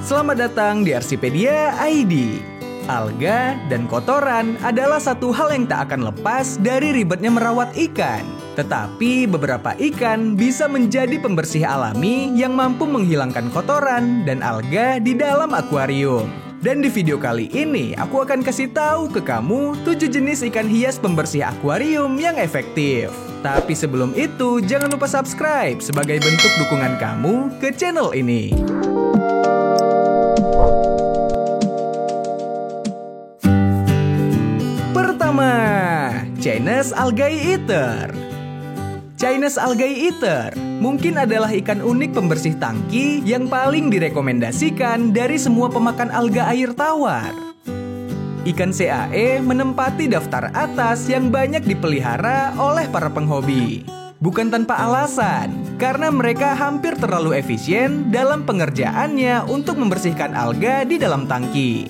Selamat datang di Arsipedia ID. Alga dan kotoran adalah satu hal yang tak akan lepas dari ribetnya merawat ikan. Tetapi beberapa ikan bisa menjadi pembersih alami yang mampu menghilangkan kotoran dan alga di dalam akuarium. Dan di video kali ini, aku akan kasih tahu ke kamu 7 jenis ikan hias pembersih akuarium yang efektif. Tapi sebelum itu, jangan lupa subscribe sebagai bentuk dukungan kamu ke channel ini. Pertama, Chinese Algae Eater. Chinese Algae Eater mungkin adalah ikan unik pembersih tangki yang paling direkomendasikan dari semua pemakan alga air tawar. Ikan CAE menempati daftar atas yang banyak dipelihara oleh para penghobi. Bukan tanpa alasan, karena mereka hampir terlalu efisien dalam pengerjaannya untuk membersihkan alga di dalam tangki.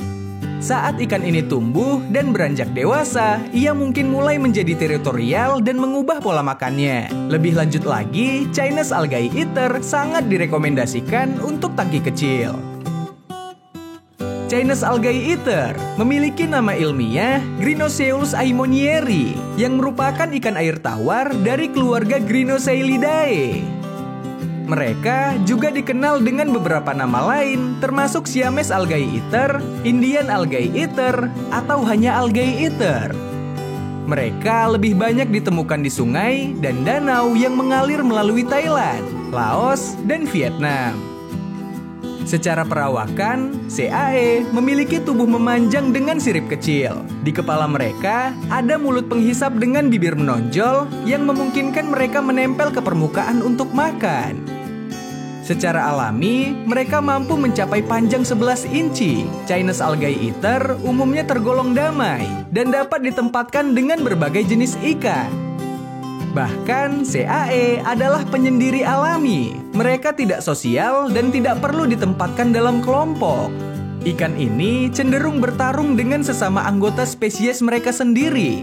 Saat ikan ini tumbuh dan beranjak dewasa, ia mungkin mulai menjadi teritorial dan mengubah pola makannya. Lebih lanjut lagi, Chinese Algae Eater sangat direkomendasikan untuk tangki kecil. Chinese Algae Eater memiliki nama ilmiah Grinoceus aimonieri yang merupakan ikan air tawar dari keluarga Grinoceilidae. Mereka juga dikenal dengan beberapa nama lain, termasuk Siamese Algae Eater, Indian Algae Eater, atau hanya Algae Eater. Mereka lebih banyak ditemukan di sungai dan danau yang mengalir melalui Thailand, Laos, dan Vietnam. Secara perawakan, CAE memiliki tubuh memanjang dengan sirip kecil. Di kepala mereka, ada mulut penghisap dengan bibir menonjol yang memungkinkan mereka menempel ke permukaan untuk makan. Secara alami, mereka mampu mencapai panjang 11 inci. Chinese Algae Eater umumnya tergolong damai dan dapat ditempatkan dengan berbagai jenis ikan. Bahkan, CAE adalah penyendiri alami. Mereka tidak sosial dan tidak perlu ditempatkan dalam kelompok. Ikan ini cenderung bertarung dengan sesama anggota spesies mereka sendiri.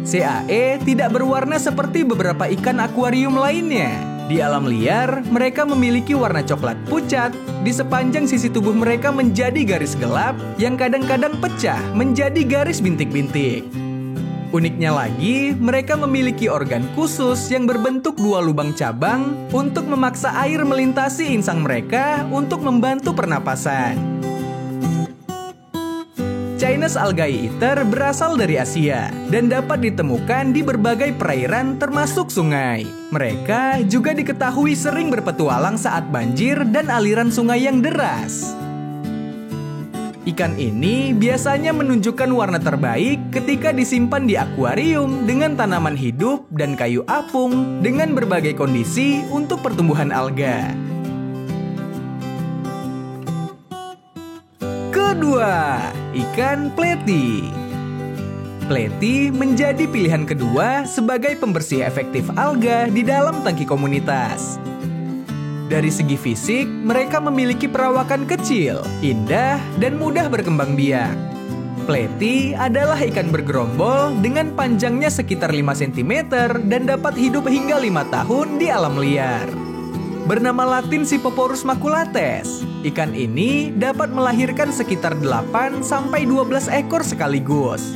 CAE tidak berwarna seperti beberapa ikan akuarium lainnya. Di alam liar, mereka memiliki warna coklat pucat. Di sepanjang sisi tubuh mereka menjadi garis gelap yang kadang-kadang pecah menjadi garis bintik-bintik. Uniknya lagi, mereka memiliki organ khusus yang berbentuk 2 lubang cabang untuk memaksa air melintasi insang mereka untuk membantu pernapasan. Chinese Algae Eater berasal dari Asia dan dapat ditemukan di berbagai perairan termasuk sungai. Mereka juga diketahui sering berpetualang saat banjir dan aliran sungai yang deras. Ikan ini biasanya menunjukkan warna terbaik ketika disimpan di akuarium dengan tanaman hidup dan kayu apung dengan berbagai kondisi untuk pertumbuhan alga. Kedua, ikan pleti. Pleti menjadi pilihan kedua sebagai pembersih efektif alga di dalam tangki komunitas. Dari segi fisik, mereka memiliki perawakan kecil, indah, dan mudah berkembang biak. Pleti adalah ikan bergerombol dengan panjangnya sekitar 5 cm dan dapat hidup hingga 5 tahun di alam liar. Bernama Latin Scyphoporus maculates, ikan ini dapat melahirkan sekitar 8-12 ekor sekaligus.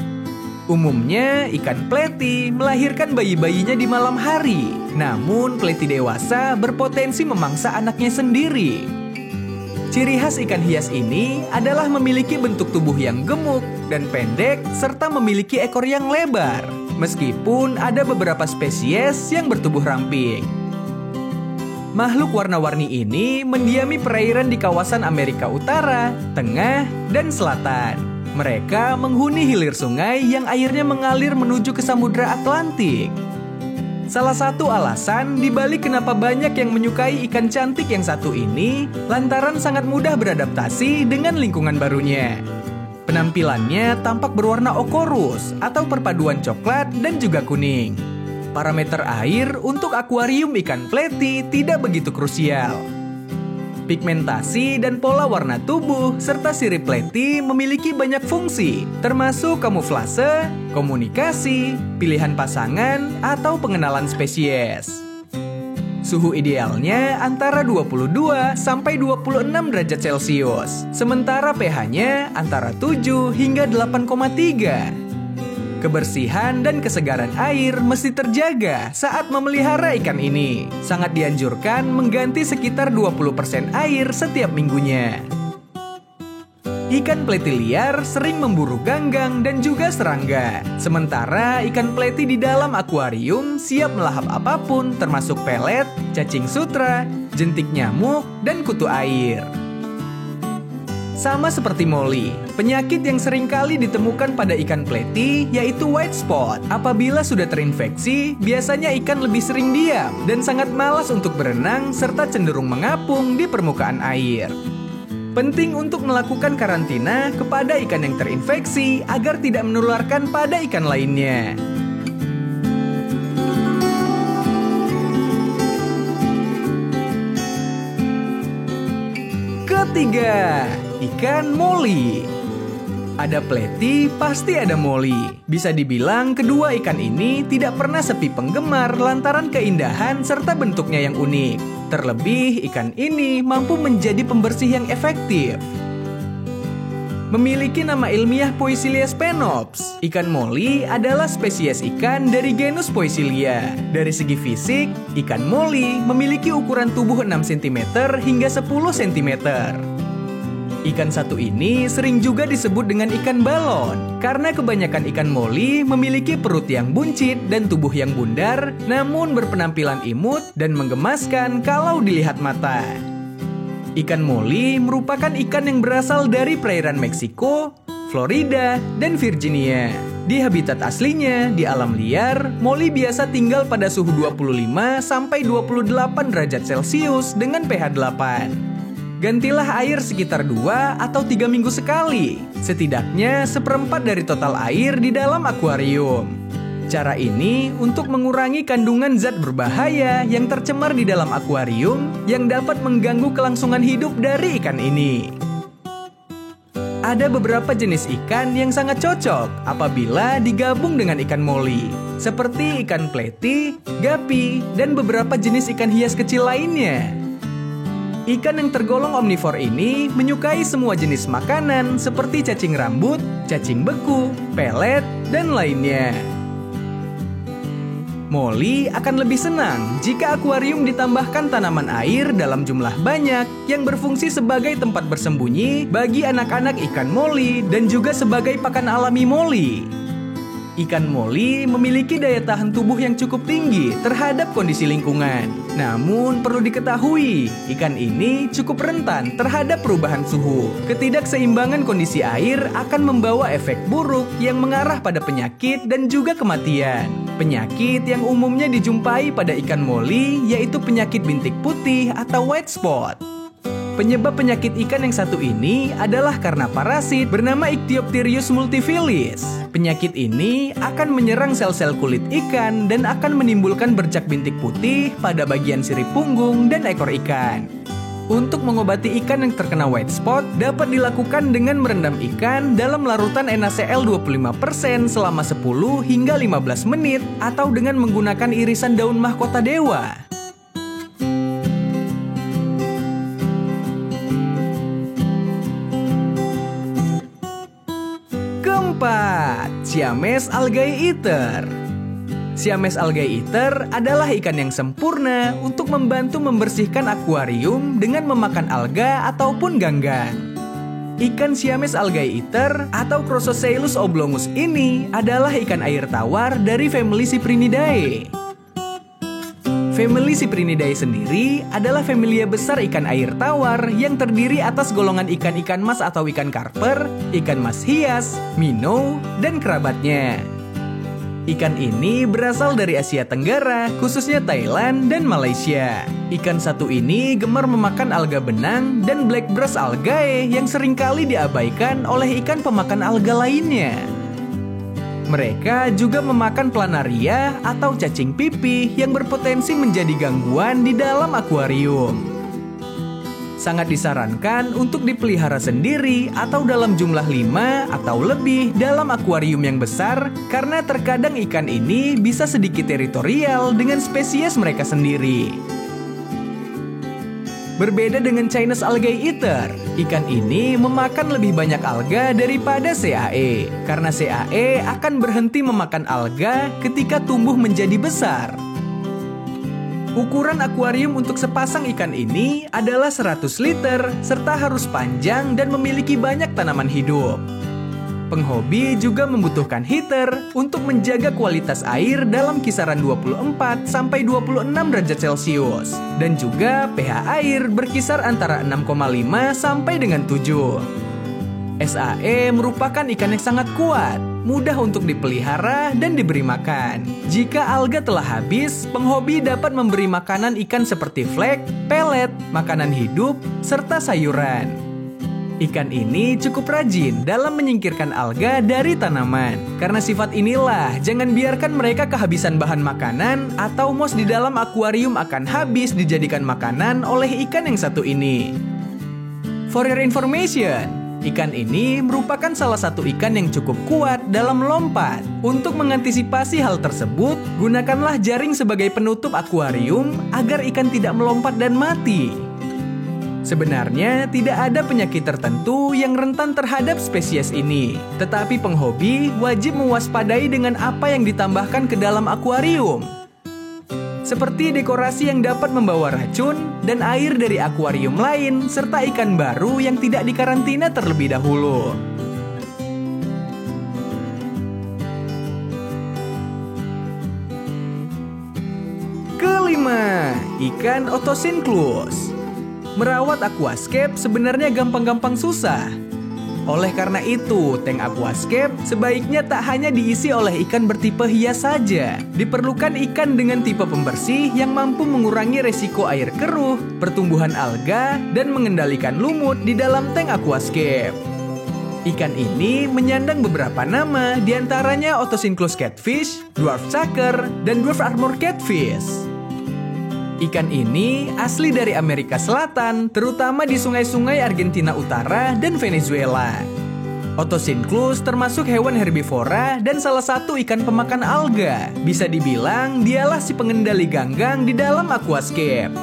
Umumnya, ikan pleti melahirkan bayi-bayinya di malam hari. Namun, pleti dewasa berpotensi memangsa anaknya sendiri. Ciri khas ikan hias ini adalah memiliki bentuk tubuh yang gemuk dan pendek serta memiliki ekor yang lebar. Meskipun ada beberapa spesies yang bertubuh ramping. Makhluk warna-warni ini mendiami perairan di kawasan Amerika Utara, Tengah, dan Selatan. Mereka menghuni hilir sungai yang airnya mengalir menuju ke Samudra Atlantik. Salah satu alasan dibalik kenapa banyak yang menyukai ikan cantik yang satu ini lantaran sangat mudah beradaptasi dengan lingkungan barunya. Penampilannya tampak berwarna okorus atau perpaduan coklat dan juga kuning. Parameter air untuk akuarium ikan pleti tidak begitu krusial. Pigmentasi dan pola warna tubuh serta sirip pleti memiliki banyak fungsi, termasuk kamuflase, komunikasi, pilihan pasangan, atau pengenalan spesies. Suhu idealnya antara 22 sampai 26 derajat Celcius, sementara pH-nya antara 7 hingga 8,3. Kebersihan dan kesegaran air mesti terjaga saat memelihara ikan ini. Sangat dianjurkan mengganti sekitar 20% air setiap minggunya. Ikan pleti liar sering memburu ganggang dan juga serangga. Sementara ikan pleti di dalam akuarium siap melahap apapun termasuk pelet, cacing sutra, jentik nyamuk, dan kutu air. Sama seperti Molly, penyakit yang sering kali ditemukan pada ikan pleti yaitu white spot. Apabila sudah terinfeksi, biasanya ikan lebih sering diam dan sangat malas untuk berenang serta cenderung mengapung di permukaan air. Penting untuk melakukan karantina kepada ikan yang terinfeksi agar tidak menularkan pada ikan lainnya. Ketiga, ikan Molly. Ada pleti, pasti ada Molly. Bisa dibilang kedua ikan ini tidak pernah sepi penggemar lantaran keindahan serta bentuknya yang unik. Terlebih, ikan ini mampu menjadi pembersih yang efektif. Memiliki nama ilmiah Poecilia spenops, ikan Molly adalah spesies ikan dari genus Poecilia. Dari segi fisik, ikan Molly memiliki ukuran tubuh 6 cm hingga 10 cm. Ikan satu ini sering juga disebut dengan ikan balon, karena kebanyakan ikan Molly memiliki perut yang buncit dan tubuh yang bundar, namun berpenampilan imut dan menggemaskan kalau dilihat mata. Ikan Molly merupakan ikan yang berasal dari perairan Meksiko, Florida, dan Virginia. Di habitat aslinya, di alam liar, Molly biasa tinggal pada suhu 25 sampai 28 derajat Celcius dengan pH 8. Gantilah air sekitar 2 atau 3 minggu sekali, setidaknya seperempat dari total air di dalam akuarium. Cara ini untuk mengurangi kandungan zat berbahaya yang tercemar di dalam akuarium yang dapat mengganggu kelangsungan hidup dari ikan ini. Ada beberapa jenis ikan yang sangat cocok apabila digabung dengan ikan Molly, seperti ikan pleti, gapi, dan beberapa jenis ikan hias kecil lainnya. Ikan yang tergolong omnivor ini menyukai semua jenis makanan seperti cacing rambut, cacing beku, pelet, dan lainnya. Molly akan lebih senang jika akuarium ditambahkan tanaman air dalam jumlah banyak yang berfungsi sebagai tempat bersembunyi bagi anak-anak ikan Molly dan juga sebagai pakan alami Molly. Ikan Molly memiliki daya tahan tubuh yang cukup tinggi terhadap kondisi lingkungan. Namun perlu diketahui, ikan ini cukup rentan terhadap perubahan suhu. Ketidakseimbangan kondisi air akan membawa efek buruk yang mengarah pada penyakit dan juga kematian. Penyakit yang umumnya dijumpai pada ikan Molly yaitu penyakit bintik putih atau white spot. Penyebab penyakit ikan yang satu ini adalah karena parasit bernama Ichthyopteryus multifilis. Penyakit ini akan menyerang sel-sel kulit ikan dan akan menimbulkan bercak bintik putih pada bagian sirip punggung dan ekor ikan. Untuk mengobati ikan yang terkena white spot dapat dilakukan dengan merendam ikan dalam larutan NaCl 25% selama 10 hingga 15 menit atau dengan menggunakan irisan daun mahkota dewa. Keempat, Siamese algae eater. Siamese algae eater adalah ikan yang sempurna untuk membantu membersihkan akuarium dengan memakan alga ataupun ganggang. Ikan Siamese algae eater atau Crocosceus oblongus ini adalah ikan air tawar dari famili Cyprinidae. Famili Cyprinidae sendiri adalah familia besar ikan air tawar yang terdiri atas golongan ikan-ikan mas atau ikan karper, ikan mas hias, minnow, dan kerabatnya. Ikan ini berasal dari Asia Tenggara, khususnya Thailand dan Malaysia. Ikan satu ini gemar memakan alga benang dan black brush algae yang seringkali diabaikan oleh ikan pemakan alga lainnya. Mereka juga memakan planaria atau cacing pipih yang berpotensi menjadi gangguan di dalam akuarium. Sangat disarankan untuk dipelihara sendiri atau dalam jumlah 5 atau lebih dalam akuarium yang besar karena terkadang ikan ini bisa sedikit teritorial dengan spesies mereka sendiri. Berbeda dengan Chinese algae eater, ikan ini memakan lebih banyak alga daripada CAE. Karena CAE akan berhenti memakan alga ketika tumbuh menjadi besar. Ukuran akuarium untuk sepasang ikan ini adalah 100 liter, serta harus panjang dan memiliki banyak tanaman hidup. Penghobi juga membutuhkan heater untuk menjaga kualitas air dalam kisaran 24-26 derajat Celcius. Dan juga pH air berkisar antara 6,5 sampai dengan 7. SAE merupakan ikan yang sangat kuat, mudah untuk dipelihara dan diberi makan. Jika alga telah habis, penghobi dapat memberi makanan ikan seperti flek, pelet, makanan hidup, serta sayuran. Ikan ini cukup rajin dalam menyingkirkan alga dari tanaman. Karena sifat inilah, jangan biarkan mereka kehabisan bahan makanan atau mos di dalam akuarium akan habis dijadikan makanan oleh ikan yang satu ini. For your information, ikan ini merupakan salah satu ikan yang cukup kuat dalam melompat. Untuk mengantisipasi hal tersebut, gunakanlah jaring sebagai penutup akuarium agar ikan tidak melompat dan mati. Sebenarnya tidak ada penyakit tertentu yang rentan terhadap spesies ini, tetapi penghobi wajib mewaspadai dengan apa yang ditambahkan ke dalam akuarium. Seperti dekorasi yang dapat membawa racun dan air dari akuarium lain, serta ikan baru yang tidak dikarantina terlebih dahulu. Kelima, ikan Otocinclus. Merawat aquascape sebenarnya gampang-gampang susah. Oleh karena itu, tank aquascape sebaiknya tak hanya diisi oleh ikan bertipe hias saja. Diperlukan ikan dengan tipe pembersih yang mampu mengurangi resiko air keruh, pertumbuhan alga, dan mengendalikan lumut di dalam tank aquascape. Ikan ini menyandang beberapa nama, diantaranya Otocinclus catfish, dwarf sucker, dan dwarf armor catfish. Ikan ini asli dari Amerika Selatan, terutama di sungai-sungai Argentina Utara dan Venezuela. Otocinclus termasuk hewan herbivora dan salah satu ikan pemakan alga. Bisa dibilang dialah si pengendali ganggang di dalam aquascape.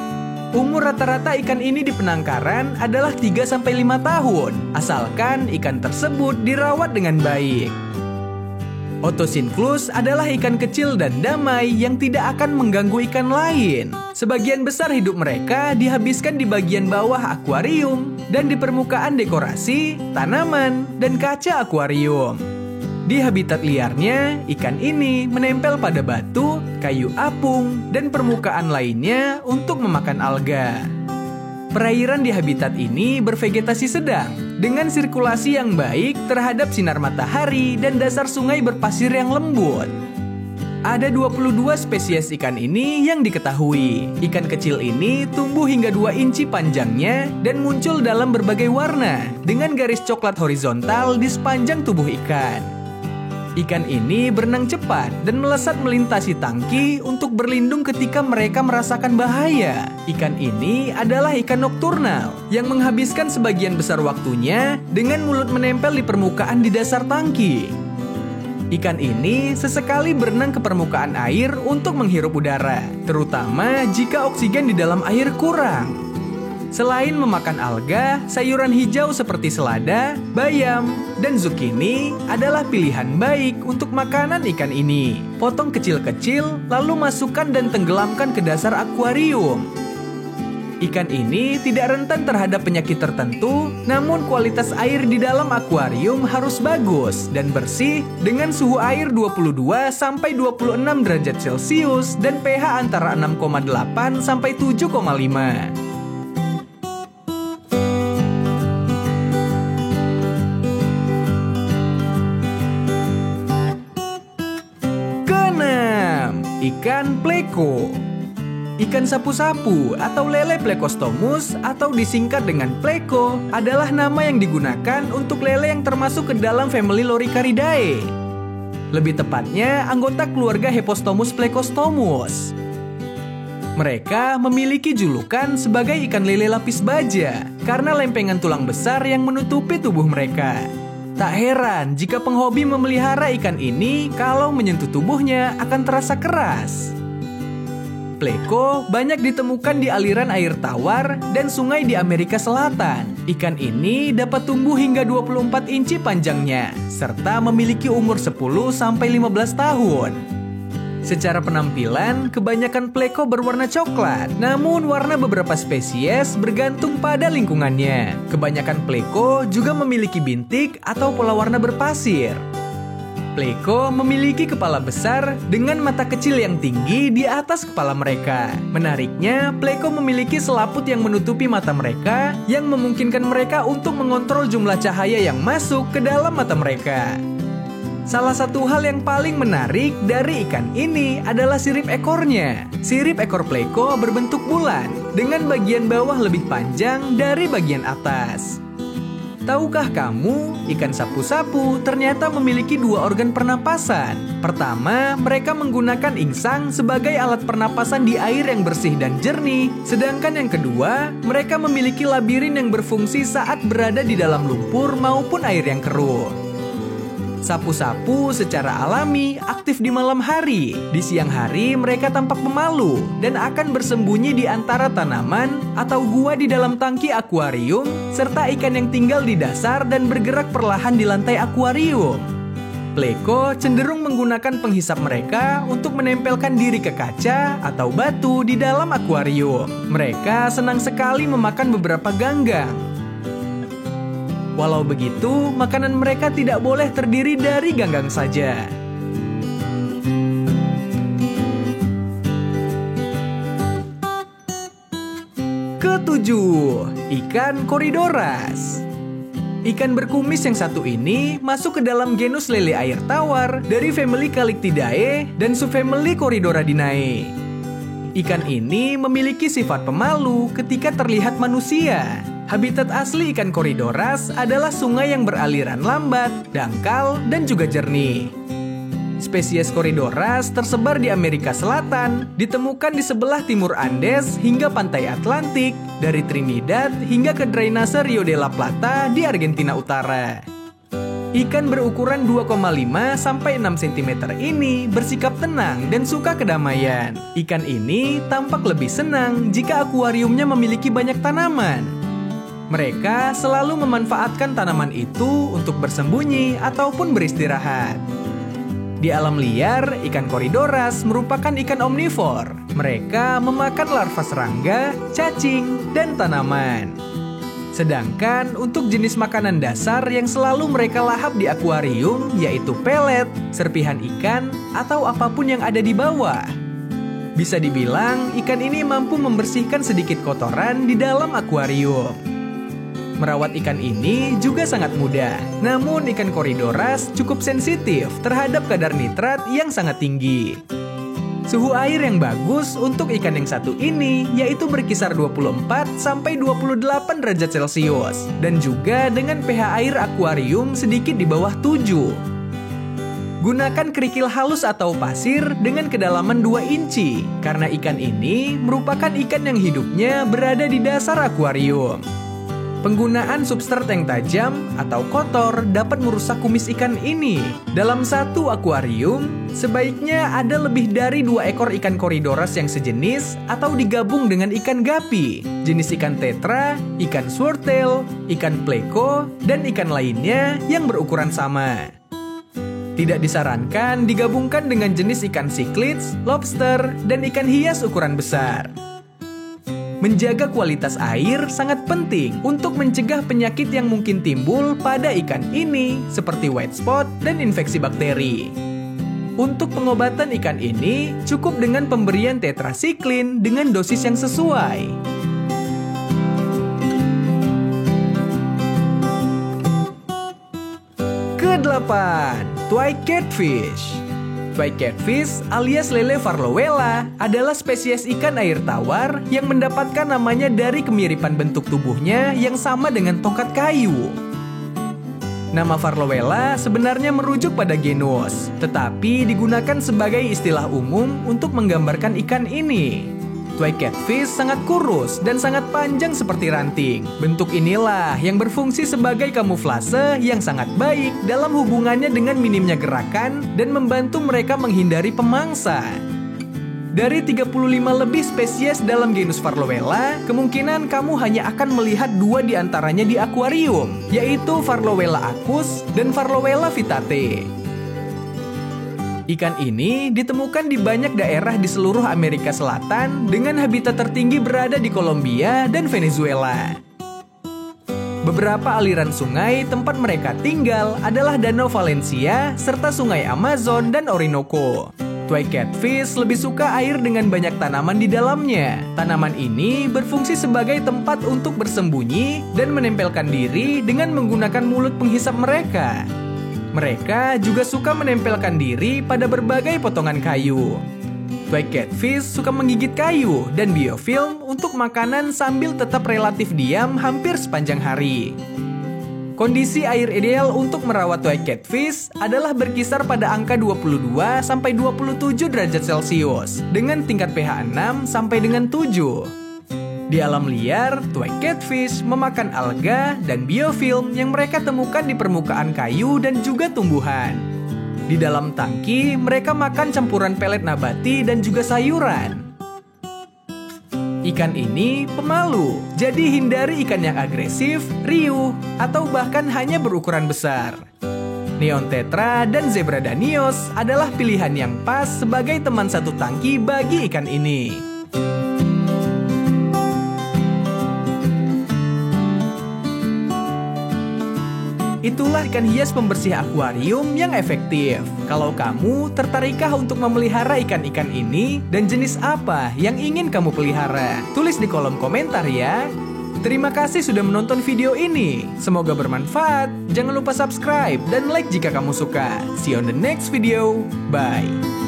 Umur rata-rata ikan ini di penangkaran adalah 3-5 tahun, asalkan ikan tersebut dirawat dengan baik. Otocinclus adalah ikan kecil dan damai yang tidak akan mengganggu ikan lain. Sebagian besar hidup mereka dihabiskan di bagian bawah akuarium dan di permukaan dekorasi, tanaman, dan kaca akuarium. Di habitat liarnya, ikan ini menempel pada batu, kayu apung, dan permukaan lainnya untuk memakan alga. Perairan di habitat ini bervegetasi sedang, dengan sirkulasi yang baik terhadap sinar matahari dan dasar sungai berpasir yang lembut. Ada 22 spesies ikan ini yang diketahui. Ikan kecil ini tumbuh hingga 2 inci panjangnya dan muncul dalam berbagai warna, dengan garis coklat horizontal di sepanjang tubuh ikan. Ikan ini berenang cepat dan melesat melintasi tangki untuk berlindung ketika mereka merasakan bahaya. Ikan ini adalah ikan nokturnal yang menghabiskan sebagian besar waktunya dengan mulut menempel di permukaan di dasar tangki. Ikan ini sesekali berenang ke permukaan air untuk menghirup udara, terutama jika oksigen di dalam air kurang. Selain memakan alga, sayuran hijau seperti selada, bayam, dan zucchini adalah pilihan baik untuk makanan ikan ini. Potong kecil-kecil, lalu masukkan dan tenggelamkan ke dasar akuarium. Ikan ini tidak rentan terhadap penyakit tertentu, namun kualitas air di dalam akuarium harus bagus dan bersih dengan suhu air 22-26 derajat Celcius dan pH antara 6,8 sampai 7,5. Ikan pleko. Ikan sapu-sapu atau lele Plecostomus atau disingkat dengan pleko adalah nama yang digunakan untuk lele yang termasuk ke dalam famili Loricaridae. Lebih tepatnya anggota keluarga Hepostomus plecostomus. Mereka memiliki julukan sebagai ikan lele lapis baja karena lempengan tulang besar yang menutupi tubuh mereka. Tak heran jika penghobi memelihara ikan ini kalau menyentuh tubuhnya akan terasa keras. Pleco banyak ditemukan di aliran air tawar dan sungai di Amerika Selatan. Ikan ini dapat tumbuh hingga 24 inci panjangnya, serta memiliki umur 10-15 tahun. Secara penampilan, kebanyakan Pleco berwarna coklat, namun warna beberapa spesies bergantung pada lingkungannya. Kebanyakan Pleco juga memiliki bintik atau pola warna berpasir. Pleco memiliki kepala besar dengan mata kecil yang tinggi di atas kepala mereka. Menariknya, Pleco memiliki selaput yang menutupi mata mereka yang memungkinkan mereka untuk mengontrol jumlah cahaya yang masuk ke dalam mata mereka. Salah satu hal yang paling menarik dari ikan ini adalah sirip ekornya. Sirip ekor Pleco berbentuk bulan, dengan bagian bawah lebih panjang dari bagian atas. Tahukah kamu, ikan sapu-sapu ternyata memiliki 2 organ pernapasan. Pertama, mereka menggunakan insang sebagai alat pernapasan di air yang bersih dan jernih. Sedangkan yang kedua, mereka memiliki labirin yang berfungsi saat berada di dalam lumpur maupun air yang keruh. Sapu-sapu secara alami aktif di malam hari. Di siang hari mereka tampak pemalu dan akan bersembunyi di antara tanaman atau gua di dalam tangki akuarium, serta ikan yang tinggal di dasar dan bergerak perlahan di lantai akuarium. Pleco cenderung menggunakan penghisap mereka untuk menempelkan diri ke kaca atau batu di dalam akuarium. Mereka senang sekali memakan beberapa ganggang. Walau begitu, makanan mereka tidak boleh terdiri dari ganggang saja. Ketujuh, ikan Corydoras. Ikan berkumis yang satu ini masuk ke dalam genus lele air tawar dari famili Calictidae dan subfamili Corydoradinae. Ikan ini memiliki sifat pemalu ketika terlihat manusia. Habitat asli ikan Corydoras adalah sungai yang beraliran lambat, dangkal, dan juga jernih. Spesies Corydoras tersebar di Amerika Selatan, ditemukan di sebelah timur Andes hingga pantai Atlantik, dari Trinidad hingga ke drainase Rio de la Plata di Argentina Utara. Ikan berukuran 2,5-6 cm ini bersikap tenang dan suka kedamaian. Ikan ini tampak lebih senang jika akuariumnya memiliki banyak tanaman. Mereka selalu memanfaatkan tanaman itu untuk bersembunyi ataupun beristirahat. Di alam liar, ikan Corydoras merupakan ikan omnivor. Mereka memakan larva serangga, cacing, dan tanaman. Sedangkan untuk jenis makanan dasar yang selalu mereka lahap di akuarium yaitu pelet, serpihan ikan, atau apapun yang ada di bawah. Bisa dibilang, ikan ini mampu membersihkan sedikit kotoran di dalam akuarium. Merawat ikan ini juga sangat mudah. Namun ikan Corydoras cukup sensitif terhadap kadar nitrat yang sangat tinggi. Suhu air yang bagus untuk ikan yang satu ini yaitu berkisar 24-28 derajat Celcius dan juga dengan pH air akuarium sedikit di bawah 7. Gunakan kerikil halus atau pasir dengan kedalaman 2 inci karena ikan ini merupakan ikan yang hidupnya berada di dasar akuarium. Penggunaan substrat yang tajam atau kotor dapat merusak kumis ikan ini. Dalam satu akuarium, sebaiknya ada lebih dari 2 ekor ikan Corydoras yang sejenis atau digabung dengan ikan gapi, jenis ikan tetra, ikan swordtail, ikan Pleco, dan ikan lainnya yang berukuran sama. Tidak disarankan digabungkan dengan jenis ikan cichlids, lobster, dan ikan hias ukuran besar. Menjaga kualitas air sangat penting untuk mencegah penyakit yang mungkin timbul pada ikan ini seperti white spot dan infeksi bakteri. Untuk pengobatan ikan ini cukup dengan pemberian tetracycline dengan dosis yang sesuai. Kedelapan, Twig catfish. Twig catfish alias lele Farlowella adalah spesies ikan air tawar yang mendapatkan namanya dari kemiripan bentuk tubuhnya yang sama dengan tongkat kayu. Nama Farlowella sebenarnya merujuk pada genus, tetapi digunakan sebagai istilah umum untuk menggambarkan ikan ini. Twig catfish sangat kurus dan sangat panjang seperti ranting. Bentuk inilah yang berfungsi sebagai kamuflase yang sangat baik dalam hubungannya dengan minimnya gerakan dan membantu mereka menghindari pemangsa. Dari 35 lebih spesies dalam genus Farlowella, kemungkinan kamu hanya akan melihat 2 di antaranya di akuarium, yaitu Farlowella acus dan Farlowella vitate. Ikan ini ditemukan di banyak daerah di seluruh Amerika Selatan dengan habitat tertinggi berada di Kolombia dan Venezuela. Beberapa aliran sungai tempat mereka tinggal adalah Danau Valencia serta Sungai Amazon dan Orinoco. Twig catfish lebih suka air dengan banyak tanaman di dalamnya. Tanaman ini berfungsi sebagai tempat untuk bersembunyi dan menempelkan diri dengan menggunakan mulut penghisap mereka. Mereka juga suka menempelkan diri pada berbagai potongan kayu. Twig catfish suka menggigit kayu dan biofilm untuk makanan sambil tetap relatif diam hampir sepanjang hari. Kondisi air ideal untuk merawat twig catfish adalah berkisar pada angka 22-27 derajat Celcius dengan tingkat pH 6 sampai dengan 7. Di alam liar, twig catfish memakan alga dan biofilm yang mereka temukan di permukaan kayu dan juga tumbuhan. Di dalam tangki, mereka makan campuran pelet nabati dan juga sayuran. Ikan ini pemalu, jadi hindari ikan yang agresif, riuh, atau bahkan hanya berukuran besar. Neon tetra dan zebra danios adalah pilihan yang pas sebagai teman satu tangki bagi ikan ini. Itulah ikan hias pembersih akuarium yang efektif. Kalau kamu tertarikkah untuk memelihara ikan-ikan ini dan jenis apa yang ingin kamu pelihara? Tulis di kolom komentar ya. Terima kasih sudah menonton video ini. Semoga bermanfaat. Jangan lupa subscribe dan like jika kamu suka. See you on the next video. Bye.